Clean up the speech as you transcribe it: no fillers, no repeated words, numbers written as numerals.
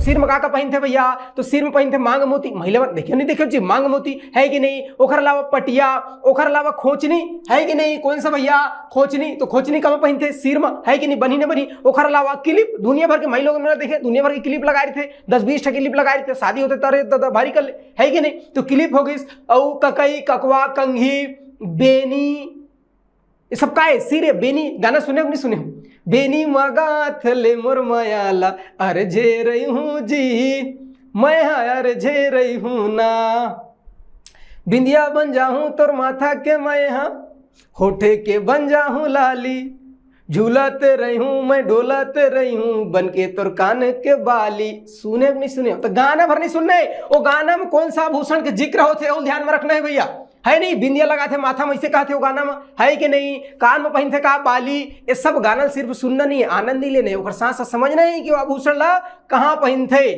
सिर में का पहनते भैया, तो सिर में पहनते मांग मोती। महिला देखियो नहीं, देखियो जी मांग मोती है कि नहीं। ओखर अलावा पटिया, ओखर अलावा खोचनी है कि नहीं। कौन सा भैया, खोचनी। तो खोचनी कहाँ पहनते, सिर में है कि नहीं, बनी न बनी। ओखर अलावा क्लिप, दुनिया भर के महिला लोग मैंने देखे दुनिया भर की क्लिप लगा रहे थे, 10-20 क्लिप लगा रहे थे, शादी होते तरह भारी कर है कि नहीं। तो क्लिप हो गई। और ककई, ककवा, कंघी, बेनी, ये सब का है, सिर है। बेनी गाना सुने हो नहीं सुने हो। बेनी मगाथ ले मोर मायाला अर्झे रही हूँ जी, मैं अर्झे रही हूँ ना। बिंदिया बन जाऊं तोर माथा के मैं, हाँ होठे के बन जाऊं लाली, झूलते रही हूं मैं डोलते रही हूं बन के तोर कान के बाली। सुने नहीं सुने हो तो गाना भर नहीं सुनने। वो गाना में कौन सा आभूषण के जिक्र होते और ध्यान में रखना है भैया, है नहीं। बिंदिया लगा थे माथा में ऐसे कहा थे वो गाना में, है कि नहीं। कान में पहनते का बाली, ये सब गाना सिर्फ सुनना नहीं है, आनंद ही लेने। सांस समझना है कि वो आभूषण ला कहाँ पहनते।